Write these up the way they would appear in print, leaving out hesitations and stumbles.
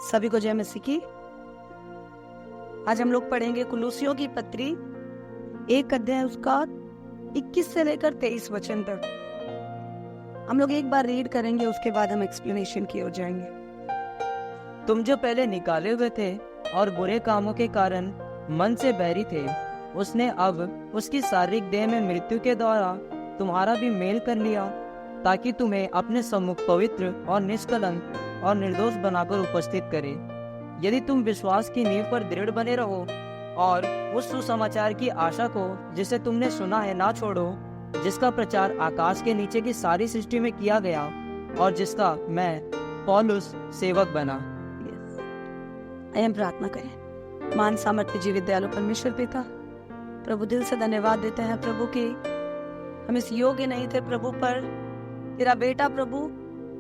सभी को जय मसीह की। आज हम लोग पढ़ेंगे कुलुसियों की पत्री 1 अध्याय उसका 21 से लेकर 23 वचन तक। हम लोग एक बार रीड करेंगे, उसके बाद हम एक्सप्लेनेशन की ओर जाएंगे। तुम जो पहले निकाले हुए थे और बुरे कामों के कारण मन से बैरी थे, उसने अब उसकी शारीरिक देह में मृत्यु के द्वारा तुम्हारा भी मेल कर लिया, ताकि तुम्हें अपने सम्मुख पवित्र और निष्कलंक और निर्दोष बनाकर उपस्थित करे। यदि तुम विश्वास की नींव पर दृढ़ बने रहो और उस सुसमाचार की आशा को जिसे तुमने सुना है ना छोड़ो, जिसका प्रचार आकाश के नीचे की सारी सृष्टि में किया गया और जिसका मैं पौलुस सेवक बना। हम प्रार्थना करें। मान सामर्थ्य जीवित दयालु परमेश्वर पिता, प्रभु दिल से धन्यवाद देते हैं प्रभु की हम इस योग्य नहीं थे प्रभु, पर तेरा बेटा प्रभु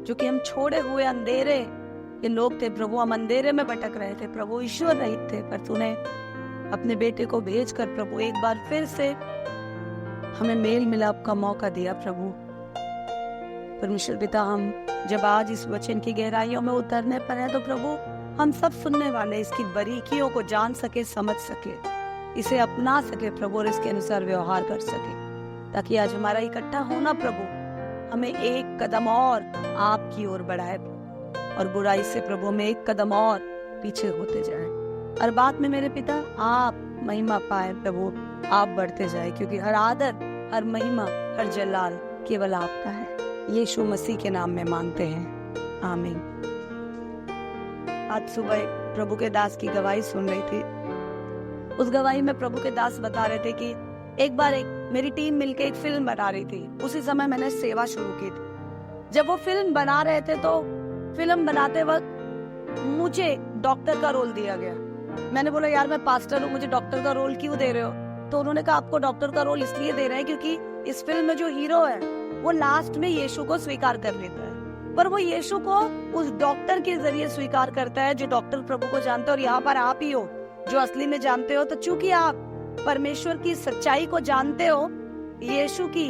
जो कि हम छोड़े हुए अंधेरे के लोग थे प्रभु, हम अंधेरे में भटक रहे थे प्रभु, ईश्वर रहित थे, पर तूने अपने बेटे को भेजकर प्रभु एक बार फिर से हमें मेल मिलाप का मौका दिया प्रभु। परमेश्वर पिता, हम जब आज इस वचन की गहराइयों में उतरने पर है तो प्रभु हम सब सुनने वाले इसकी बारीकियों को जान सके, समझ सके, इसे अपना सके प्रभु और इसके अनुसार व्यवहार कर सके, ताकि आज हमारा इकट्ठा होना प्रभु हमें एक कदम और आपकी ओर बढ़ाए और बुराई से प्रभु हमें एक कदम और पीछे होते जाए। हर बात में मेरे पिता आप महिमा पाए प्रभु, आप बढ़ते जाए, क्योंकि हर आदर, हर महिमा, हर जलाल केवल आपका है। यीशु मसीह के नाम में मांगते हैं, आमीन। आज सुबह प्रभु के दास की गवाही सुन रही थी। उस गवाही में प्रभु के दास बता रहे थे कि एक बार मेरी टीम मिलके एक फिल्म बना रही थी। उसी समय मैंने सेवा शुरू की थी। जब वो फिल्म बना रहे थे तो फिल्म बनाते वक्त मुझे डॉक्टर का रोल दिया गया। मैंने बोला यार मैं पास्टर हूँ, मुझे डॉक्टर का रोल क्यों दे रहे हो? तो उन्होंने कहा आपको डॉक्टर का रोल इसलिए दे रहे हैं क्योंकि इस फिल्म में जो हीरो है वो लास्ट में यीशु को स्वीकार कर लेता है, पर वो यीशु को उस डॉक्टर के जरिए स्वीकार करता है जो डॉक्टर प्रभु को जानता है। और यहाँ पर आप ही हो जो असली में जानते हो। तो चूंकि आप परमेश्वर की सच्चाई को जानते हो, यीशु की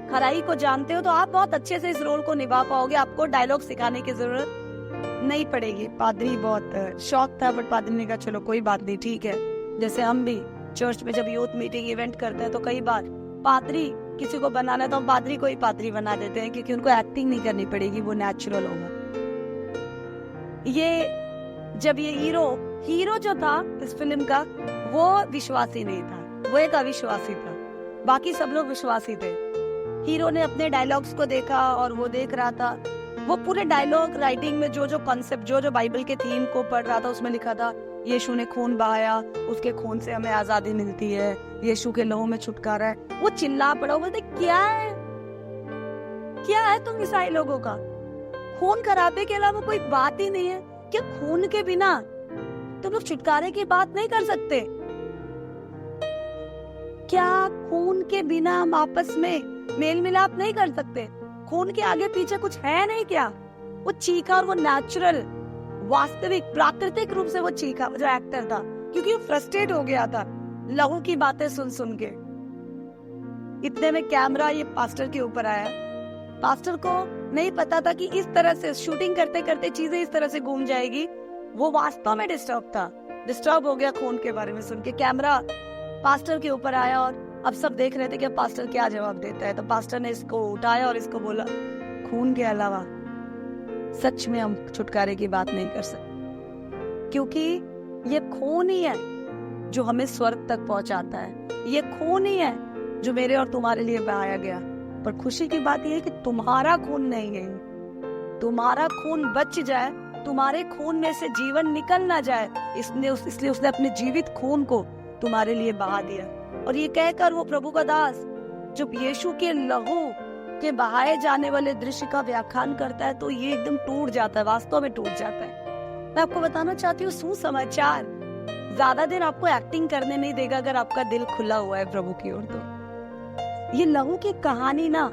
खराई को जानते हो, तो आप बहुत अच्छे से इस रोल को निभा पाओगे। आपको डायलॉग सिखाने की जरूरत नहीं पड़ेगी। पादरी बहुत शौक था, बट पादरी ने कहा चलो कोई बात नहीं, ठीक है। जैसे हम भी चर्च में जब यूथ मीटिंग इवेंट करते हैं तो कई बार पादरी किसी को बनाना है तो हम पादरी को ही पादरी बना देते हैं, क्योंकि उनको एक्टिंग नहीं करनी पड़ेगी, वो नेचुरल होगा। जब ये हीरो जो था इस फिल्म का, वो विश्वासी नहीं था, वो एक अविश्वासी था। बाकी सब लोग विश्वासी थे। हीरो ने अपने डायलॉग्स को देखा और वो देख रहा था, वो पूरे डायलॉग राइटिंग में जो कॉन्सेप्ट, जो बाइबल के थीम को पढ़ रहा था, उसमें लिखा था यीशु ने खून बहाया, उसके खून से हमें आजादी मिलती है, यीशु के लहू में छुटकारा है। वो चिल्ला पड़ा, बोलते क्या है तुम ईसाई लोगों का? खून खराबे के अलावा कोई बात ही नहीं है क्या? खून के बिना तुम लोग छुटकारे की बात नहीं कर सकते क्या? खून के बिना हम आपस में मेल मिलाप नहीं कर सकते? खून के आगे पीछे कुछ है नहीं क्या? वो चीखा, और वो नेचुरल, वास्तविक, प्राकृतिक रूप से वो चीखा जो एक्टर था, क्योंकि वो फ्रस्ट्रेट हो गया था लहू की बातें सुन सुन के। इतने में कैमरा ये पास्टर के ऊपर आया। पास्टर को नहीं पता था कि इस तरह से शूटिंग करते करते चीजें इस तरह से घूम जाएगी। वो वास्तव में डिस्टर्ब हो गया खून के बारे में सुन के। कैमरा पास्टर के ऊपर आया और अब सब देख रहे थे कि पास्टर क्या जवाब देता है। तो पास्टर ने इसको उठाया और इसको बोला, खून के अलावा सच में हम छुटकारे की बात नहीं कर सकते, क्योंकि ये खून ही है जो हमें स्वर्ग तक पहुंचाता है। ये खून ही है जो मेरे और तुम्हारे लिए बहाया गया। पर खुशी की बात यह है कि तुम्हारा खून नहीं है, तुम्हारा खून बच जाए, तुम्हारे खून में से जीवन निकल ना जाए, इसलिए उसने अपने जीवित खून को तुम्हारे लिए बहा दिया। और ये कहकर वो प्रभु का दास जब यीशु के लहू के बहाए जाने वाले दृश्य का व्याख्यान करता है तो ये एकदम टूट जाता है, वास्तव में टूट जाता है। मैं आपको बताना चाहती हूँ, सुसमाचार ज्यादा देर आपको एक्टिंग करने नहीं देगा अगर आपका दिल खुला हुआ है प्रभु की ओर। तो ये लहू की कहानी ना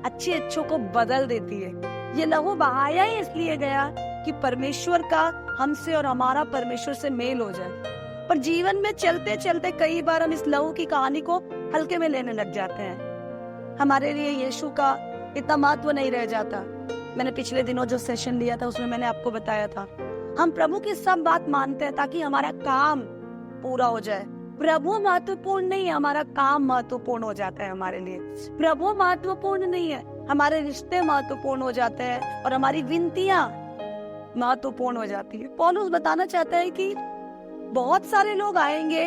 अच्छों को बदल देती है। ये लहू बहाया ही इसलिए गया कि परमेश्वर का हमसे और हमारा परमेश्वर से मेल हो जाए। पर जीवन में चलते चलते कई बार हम इस लहू की कहानी को हल्के में लेने लग जाते हैं। हमारे लिए यीशु का इतना महत्व नहीं रह जाता। मैंने पिछले दिनों जो सेशन लिया था उसमें मैंने आपको बताया था हम प्रभु की सब बात मानते हैं ताकि हमारा काम पूरा हो जाए। प्रभु महत्वपूर्ण नहीं है, हमारा काम महत्वपूर्ण हो जाता है हमारे लिए। प्रभु महत्वपूर्ण नहीं है, हमारे रिश्ते महत्वपूर्ण हो जाते हैं और हमारी विनतियां महत्वपूर्ण हो जाती है। पौलुस बताना चाहता है कि बहुत सारे लोग आएंगे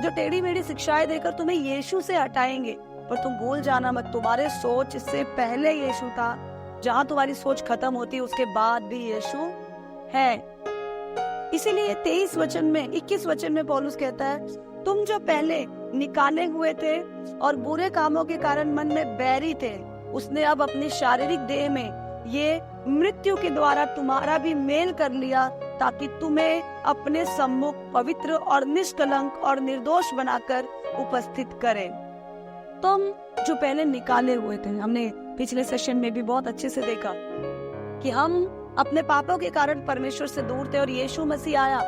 जो टेढ़ी मेढ़ी शिक्षाएं देकर तुम्हें यीशु से हटाएंगे, पर तुम भूल जाना मत, तुम्हारे सोच से पहले यीशु था। जहां तुम्हारी सोच खत्म होती है उसके बाद भी यीशु है। इसीलिए 23 वचन में 21 वचन में पौलुस कहता है, तुम जो पहले निकाले हुए थे और बुरे कामों के कारण मन में बैरी थे, उसने अब अपनी शारीरिक देह में ये मृत्यु के द्वारा तुम्हारा भी मेल कर लिया, ताकि तुम्हें अपने सम्मुख पवित्र और निष्कलंक और निर्दोष बनाकर उपस्थित करे। तुम जो पहले निकाले हुए थे, हमने पिछले सेशन में भी बहुत अच्छे से देखा कि हम अपने पापों के कारण परमेश्वर से दूर थे और यीशु मसीह आया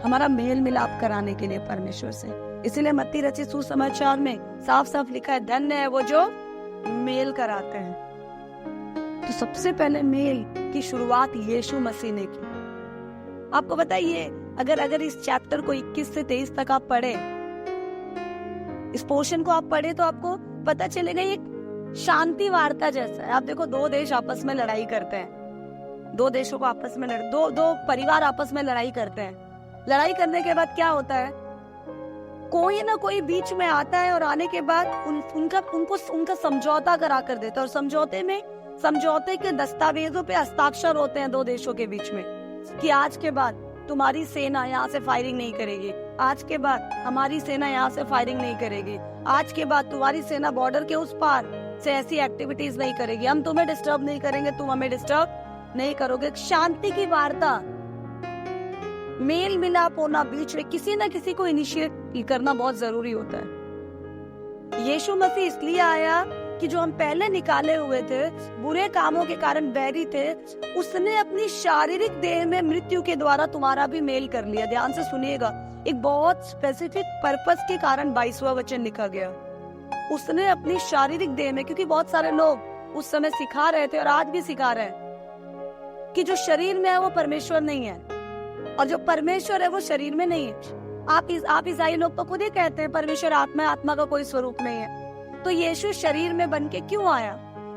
हमारा मेल मिलाप कराने के लिए परमेश्वर से। इसीलिए मत्ती रचित सुसमाचार में साफ साफ लिखा है, धन्य है वो जो मेल कराते हैं। तो सबसे पहले मेल की शुरुआत यीशु मसीह ने की। आपको बताइए, अगर इस चैप्टर को 21 से 23 तक आप पढ़े, इस पोर्शन को आप पढ़े, तो आपको पता चलेगा ये शांति वार्ता जैसा है। आप देखो, दो देश आपस में लड़ाई करते हैं, दो देशों को आपस में दो परिवार आपस में लड़ाई करते हैं। लड़ाई करने के बाद क्या होता है, कोई ना कोई बीच में आता है और आने के बाद उनका समझौता करा कर देता है, और समझौते के दस्तावेजों पे हस्ताक्षर होते हैं दो देशों के बीच में कि आज के बाद तुम्हारी सेना यहाँ से फायरिंग नहीं करेगी, आज के बाद हमारी सेना यहाँ से फायरिंग नहीं करेगी, आज के बाद तुम्हारी सेना बॉर्डर के उस पार से ऐसी एक्टिविटीज नहीं करेगी, हम तुम्हें डिस्टर्ब नहीं करेंगे, तुम हमें डिस्टर्ब नहीं करोगे। शांति की वार्ता, मेल मिलाप होना, बीच में किसी ना किसी को इनिशिएट करना बहुत जरूरी होता है। यीशु मसीह इसलिए आया कि जो हम पहले निकाले हुए थे, बुरे कामों के कारण बैरी थे, उसने अपनी शारीरिक देह में मृत्यु के द्वारा तुम्हारा भी मेल कर लिया। ध्यान से सुनिएगा, एक बहुत स्पेसिफिक पर्पस के कारण 22वां वचन लिखा गया। उसने अपनी शारीरिक देह में, क्योंकि बहुत सारे लोग उस समय सिखा रहे थे और आज भी सिखा रहे हैं कि जो शरीर में है वो परमेश्वर नहीं है, और जो परमेश्वर है वो शरीर में नहीं है। आप ईसाई लोग तो खुद ही कहते हैं परमेश्वर आत्मा है, आत्मा का कोई स्वरूप नहीं है। तो यीशु शरीर में बन के क्यों आया?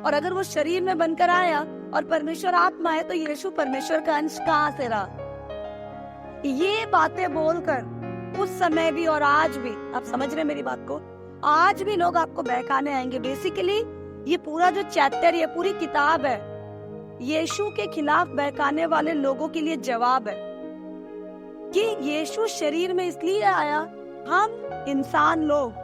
और अगर वो शरीर में बनकर आया और परमेश्वर आत्मा है, तो यीशु परमेश्वर का अंश कहाँ से रहा? ये बातें बोलकर उस समय भी और आज भी, आप समझ रहे मेरी बात को, आज भी लोग आपको बहकाने आएंगे। बेसिकली ये पूरा जो चैप्टर, ये पूरी किताब है, यीशु के खिलाफ बहकाने वाले लोगों के लिए जवाब है कि यीशु शरीर में इसलिए आया, हम इंसान लोग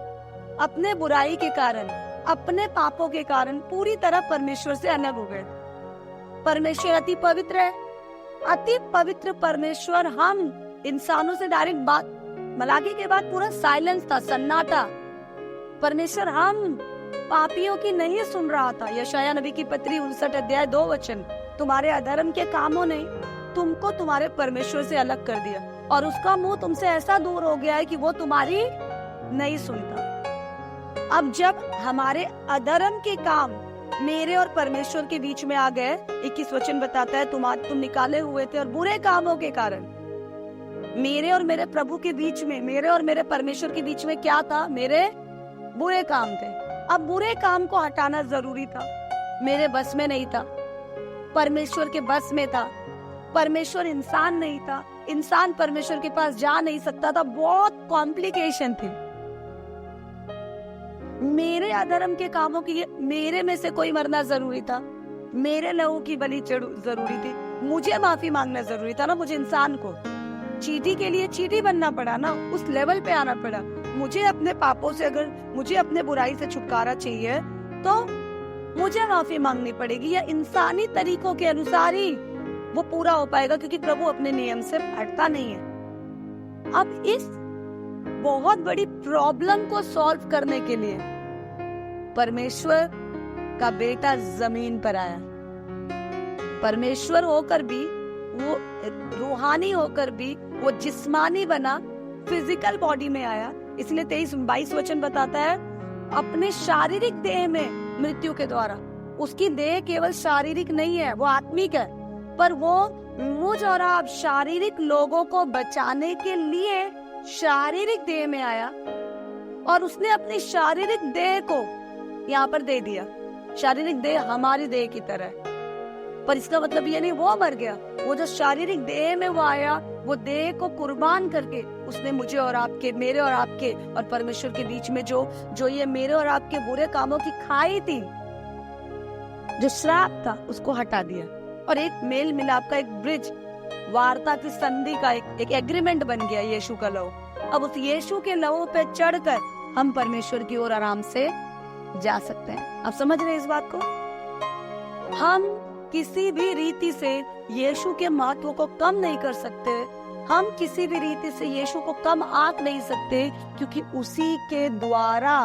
अपने बुराई के कारण, अपने पापों के कारण पूरी तरह परमेश्वर से अलग हो गए। परमेश्वर अति पवित्र है, अति पवित्र परमेश्वर हम इंसानों से डायरेक्ट बात, मलाकी के बाद पूरा साइलेंस था, सन्नाटा। परमेश्वर हम पापियों की नहीं सुन रहा था। यशायाह नबी की पत्री 59 अध्याय 2 वचन, तुम्हारे अधर्म के कामों ने तुमको तुम्हारे परमेश्वर से अलग कर दिया, और उसका मुंह तुमसे ऐसा दूर हो गया है कि वो तुम्हारी नहीं सुनता। अब जब हमारे अधर्म के काम मेरे और परमेश्वर के बीच में आ गए, 21 वचन बताता है, तुम निकाले हुए थे और बुरे कामों के कारण। मेरे और मेरे प्रभु के बीच में, मेरे और मेरे परमेश्वर के बीच में क्या था? मेरे बुरे काम थे। अब बुरे काम को हटाना जरूरी था। मेरे बस में नहीं था, परमेश्वर के बस में था। परमेश्वर इंसान नहीं था, इंसान परमेश्वर के पास जा नहीं सकता था, बहुत कॉम्प्लिकेशन थी। मेरे अधर्म के कामों के लिए मेरे में से कोई मरना जरूरी था, मेरे लहू की बलि जरूरी थी, मुझे माफी मांगना जरूरी था ना। मुझे इंसान को चींटी के लिए चींटी बनना पड़ा ना, उस लेवल पे आना पड़ा। मुझे अपने पापों से, अगर मुझे अपने बुराई से छुटकारा चाहिए तो मुझे माफी मांगनी पड़ेगी, या इंसानी तरीकों के अनुसार ही वो पूरा हो पाएगा, क्योंकि प्रभु अपने नियम से हटता नहीं है। अब इस बहुत बड़ी प्रॉब्लम को सॉल्व करने के लिए परमेश्वर का बेटा जमीन पर आया। परमेश्वर होकर भी, वो रूहानी होकर भी, वो जिस्मानी बना, फिजिकल बॉडी में आया। इसलिए 23-22 वचन बताता है, अपने शारीरिक देह में मृत्यु के द्वारा। उसकी देह केवल शारीरिक नहीं है, वो आत्मिक है, पर वो मुझ और आप शारीरिक लोगों को बचाने के लिए शारीरिक देह में आया और उसने अपनी शारीरिक देह को यहाँ पर दे दिया। शारीरिक देह हमारी देह की तरह है, पर इसका मतलब ये नहीं वो मर गया। वो जो शारीरिक देह में वो आया, वो देह को कुर्बान करके उसने मुझे और आपके, मेरे और आपके और परमेश्वर के बीच में जो ये मेरे और आपके बुरे कामों की खाई थी, जो श्राप था, उसको हटा दिया और एक मेल मिलाप का एक ब्रिज, वार्ता की संधि का एक एग्रीमेंट बन गया यीशु का लहू। अब उस यीशु के लहू पे चढ़कर हम परमेश्वर की ओर आराम से जा सकते हैं। आप समझ रहे हैं इस बात को? हम किसी भी रीति से यीशु के महत्व को कम नहीं कर सकते। हम किसी भी रीति से यीशु को कम आंक नहीं सकते, क्योंकि उसी के द्वारा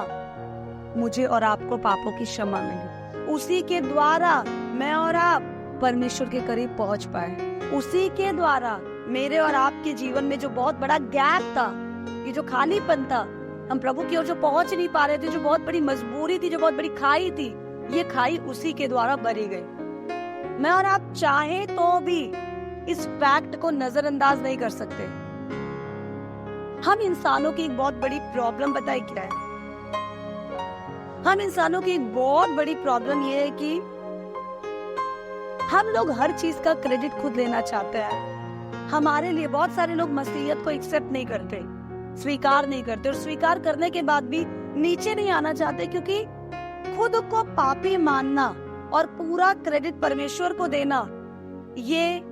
मुझे और आपको पापों की क्षमा मिली। उसी के द्वारा मैं और आप परमेश्वर के करीब पहुंच पाए। उसी के द्वारा मेरे और आपके जीवन में जो बहुत बड़ा गैप था, ये जो खालीपन था, हम प्रभु की ओर जो पहुंच नहीं पा रहे थे, जो बहुत बड़ी मजबूरी थी, जो बहुत बड़ी खाई थी, ये खाई उसी के द्वारा भरी गई। मैं और आप चाहे तो भी इस फैक्ट को नजरअंदाज नहीं कर सकते। हम इंसानों की एक बहुत बड़ी प्रॉब्लम बताए क्या है? हम इंसानों की एक बहुत बड़ी प्रॉब्लम ये है कि हम लोग हर चीज का क्रेडिट खुद लेना चाहते हैं। हमारे लिए बहुत सारे लोग मसीहियत को एक्सेप्ट नहीं करते, स्वीकार नहीं करते, और स्वीकार करने के बाद भी नीचे नहीं आना चाहते, क्योंकि खुद को पापी मानना और पूरा क्रेडिट परमेश्वर को देना, ये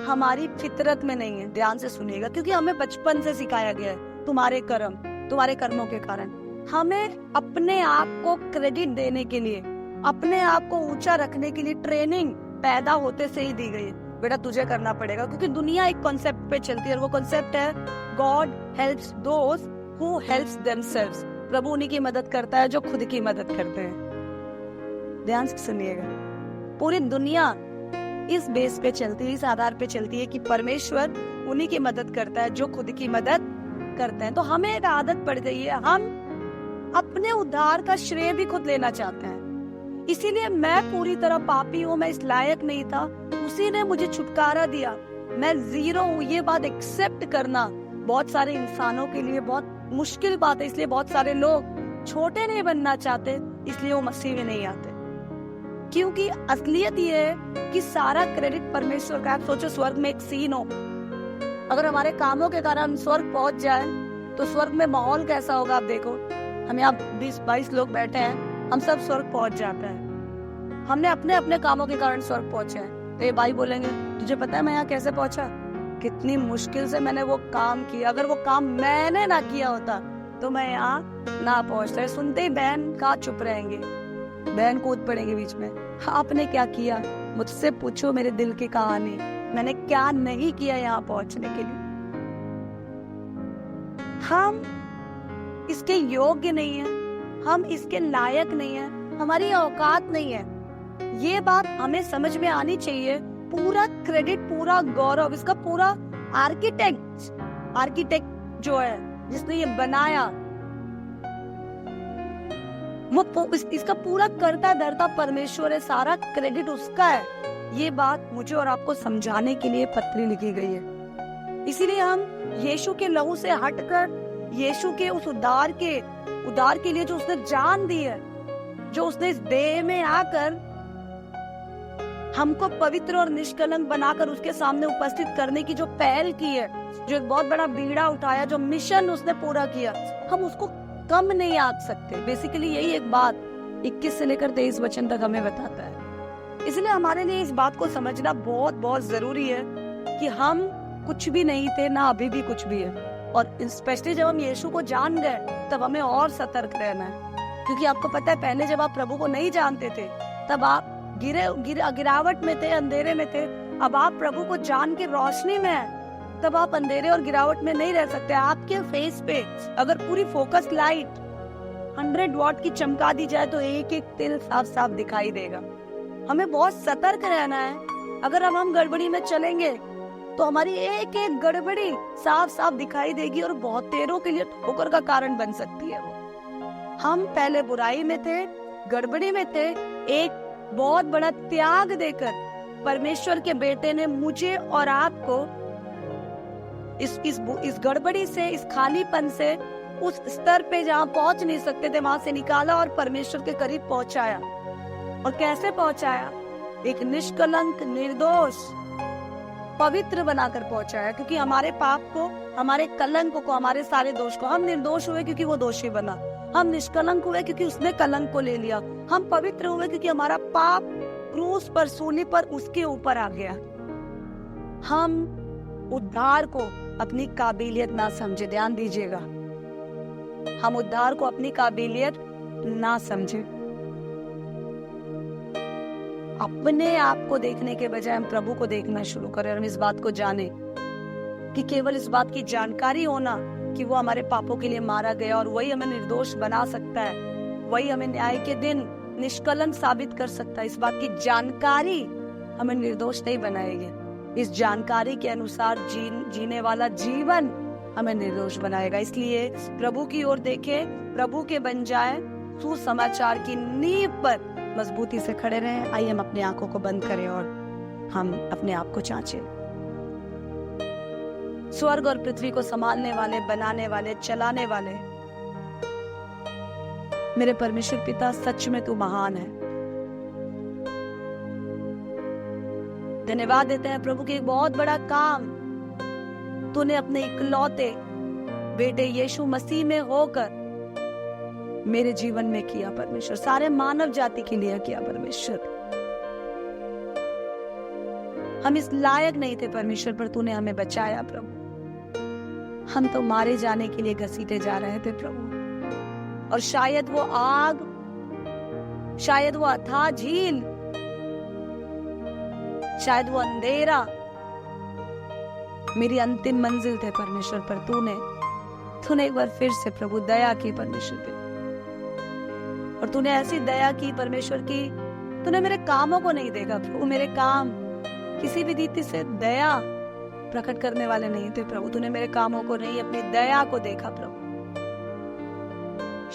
हमारी फितरत में नहीं है। ध्यान से सुनिएगा, क्योंकि हमें बचपन से सिखाया गया है, तुम्हारे कर्मों के कारण हमें अपने आप को क्रेडिट देने के लिए, अपने आप को ऊंचा रखने के लिए ट्रेनिंग पैदा होते से ही दी गई है। बेटा तुझे करना पड़ेगा, क्योंकि दुनिया एक कॉन्सेप्ट पे चलती है, और वो कॉन्सेप्ट है God helps those who help themselves. प्रभु उन्हीं की मदद करता है जो खुद की मदद करते हैं। ध्यान से सुनिएगा, पूरी दुनिया इस बेस पे चलती है, इस आधार पे चलती है कि परमेश्वर उन्हीं की मदद करता है जो खुद की मदद करते हैं। तो हमें एक आदत पड़ गई है, हम अपने उद्धार का श्रेय भी खुद लेना चाहते हैं। इसीलिए मैं पूरी तरह पापी हूँ, मैं इस लायक नहीं था, उसी ने मुझे छुटकारा दिया, मैं जीरो हूँ। ये बात एक्सेप्ट करना बहुत सारे इंसानों के लिए बहुत मुश्किल बात है। इसलिए बहुत सारे लोग छोटे नहीं बनना चाहते, इसलिए वो मसीह में नहीं आते, क्योंकि असलियत ये है कि सारा क्रेडिट परमेश्वर का। आप सोचो, स्वर्ग में एक सीन हो, अगर हमारे कामों के कारण स्वर्ग पहुंच जाए तो स्वर्ग में माहौल कैसा होगा? आप देखो, हम यहाँ 20-22 लोग बैठे हैं, हम सब स्वर्ग पहुंच जाते हैं, हमने अपने अपने कामों के कारण स्वर्ग पहुंचे हैं। तो ये भाई बोलेंगे, तुझे पता है मैं यहाँ कैसे पहुंचा? कितनी मुश्किल से मैंने वो काम किया, अगर वो काम मैंने ना किया होता तो मैं यहाँ ना पहुंचता। सुनते ही बहन कहाँ चुप रहेंगे, बहन कूद पड़ेंगे बीच में। आपने क्या किया? मुझसे पूछो मेरे दिल की कहानी, मैंने क्या नहीं किया यहाँ पहुंचने के लिए। हम इसके योग्य नहीं है, हम इसके लायक नहीं है, हमारी औकात नहीं है। ये बात हमें समझ में आनी चाहिए। पूरा क्रेडिट, पूरा गौरव, इसका पूरा आर्किटेक्ट जो है, जिसने ये बनाया, वो इसका पूरा करता धरता परमेश्वर है, सारा क्रेडिट उसका है। ये बात मुझे और आपको समझाने के लिए पत्री लिखी गई है। इसीलिए हम यीशु के लहू से हटकर यीशु के उस उद्धार के लिए जो उसने जान दी है, जो उसने इस देह में आकर हमको पवित्र और निष्कलंक बनाकर उसके सामने उपस्थित करने की जो पहल की है, जो एक बहुत बड़ा बीड़ा उठाया, जो मिशन उसने पूरा किया, हम उसको कम नहीं आंक सकते। बेसिकली यही एक बात 21 से लेकर 23 वचन तक हमें बताता है। इसलिए हमारे लिए इस बात को समझना बहुत बहुत जरूरी है कि हम कुछ भी नहीं थे, ना अभी भी कुछ भी है। और स्पेशली जब हम यीशु को जान गए, तब हमें और सतर्क रहना है, क्योंकि आपको पता है पहले जब आप प्रभु को नहीं जानते थे, तब आप गिरावट में थे, अंधेरे में थे। अब आप प्रभु को जान के रोशनी में हैं, तब आप अंधेरे और गिरावट में नहीं रह सकते। आपके फेस पे अगर पूरी फोकस लाइट 100 वॉट की चमका दी जाए तो एक एक तिल साफ साफ दिखाई देगा। हमें बहुत सतर्क रहना है। अगर हम गड़बड़ी में चलेंगे तो हमारी एक एक गड़बड़ी साफ साफ दिखाई देगी और बहुतेरों के लिए ठोकर का कारण बन सकती है। वो हम पहले बुराई में थे, गड़बड़ी में थे, एक बहुत बड़ा त्याग देकर परमेश्वर के बेटे ने मुझे और आपको इस गड़बड़ी से, इस खालीपन से उस स्तर पे जहाँ पहुंच नहीं सकते थे वहां से निकाला और परमेश्वर के करीब पहुंचाया। और कैसे पहुंचाया? एक निष्कलंक, निर्दोष, पवित्र बनाकर पहुंचाया। क्योंकि हमारे पाप को, हमारे कलंक को, हमारे सारे दोष को, हम निर्दोष हुए क्योंकि वो दोषी बना, हम निष्कलंक हुए क्योंकि उसने कलंक को ले लिया, हम पवित्र हुए क्योंकि हमारा पाप क्रूस पर, सूली पर उसके ऊपर आ गया। हम उद्धार को अपनी काबिलियत ना समझे, ध्यान दीजिएगा, हम उद्धार को अपनी काबिलियत ना समझे। अपने आप को देखने के बजाय हम प्रभु को देखना शुरू करें और हम इस बात को जाने कि केवल इस बात की जानकारी होना कि वो हमारे पापों के लिए मारा गया और वही हमें निर्दोष बना सकता है, वही हमें न्याय के दिन निष्कलंक साबित कर सकता है, इस बात की जानकारी हमें निर्दोष नहीं बनाएगी। इस जानकारी के अनुसार जीने वाला जीवन हमें निर्दोष बनाएगा। इसलिए प्रभु की ओर देखें, प्रभु के बन जाए, सुसमाचार की नींव पर मजबूती से खड़े रहें। आइए हम अपनी आंखों को बंद करें और हम अपने आप को जांचें। स्वर्ग और पृथ्वी को संभालने वाले, बनाने वाले, चलाने वाले मेरे परमेश्वर पिता, सच में तू महान है। धन्यवाद देते हैं प्रभु कि एक बहुत बड़ा काम तूने अपने इकलौते बेटे यीशु मसीह में होकर मेरे जीवन में किया परमेश्वर, सारे मानव जाति के लिए किया परमेश्वर। हम इस लायक नहीं थे परमेश्वर, पर तूने हमें बचाया प्रभु। हम तो मारे जाने के लिए घसीटे जा रहे थे प्रभु, और शायद वो आग, शायद वो अथाह झील, शायद वो अंधेरा मेरी अंतिम मंजिल थे परमेश्वर, पर तूने एक बार फिर से प्रभु दया की परमेश्वर पे, और तूने ऐसी दया की परमेश्वर की, तूने मेरे कामों को नहीं देखा प्रभु। मेरे काम किसी भी रीति से दया प्रकट करने वाले नहीं थे प्रभु। तूने मेरे कामों को नहीं, अपनी दया को देखा प्रभु।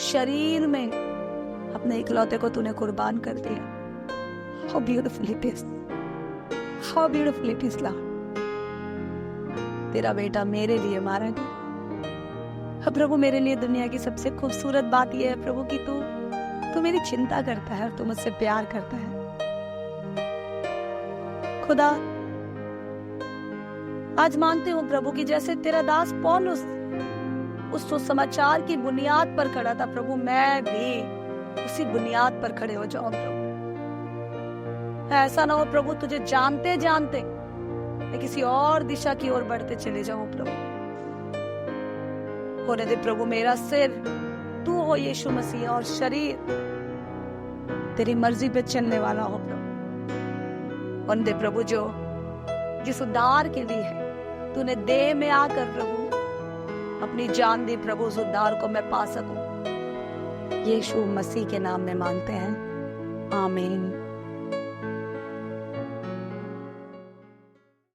शरीर में अपने इकलौते को तूने कुर्बान कर दिया। How beautiful it is, how beautiful it is Lord। तेरा बेटा मेरे लिए मारा गया। प्रभु मेरे लिए दुनिया की सबसे खूबसूरत बात यह है प्रभु कि तू मेरी चिंता करता है और तू मुझसे प्यार करता है। खुदा, आज मानते हो प्रभु कि जैसे तेरा दास पौलुस उस सुसमाचार की बुनियाद पर खड़ा था प्रभु, मैं भी उसी बुनियाद पर खड़े हो जाऊं प्रभु। ऐसा ना हो प्रभु तुझे जानते जानते मैं किसी और दिशा की ओर बढ़ते चले जाऊं प्रभु। होने दे प्रभु मेरा सिर तू हो यीशु मसीह, और शरीर तेरी मर्जी पे चलने वाला हो प्रभु। होने दे प्रभु जो जिस उद्धार के लिए है तूने देह में आकर प्रभु अपनी जान दी प्रभु, उस उद्धार को मैं पा सकूं। यीशु मसीह के नाम में मांगते हैं, आमीन।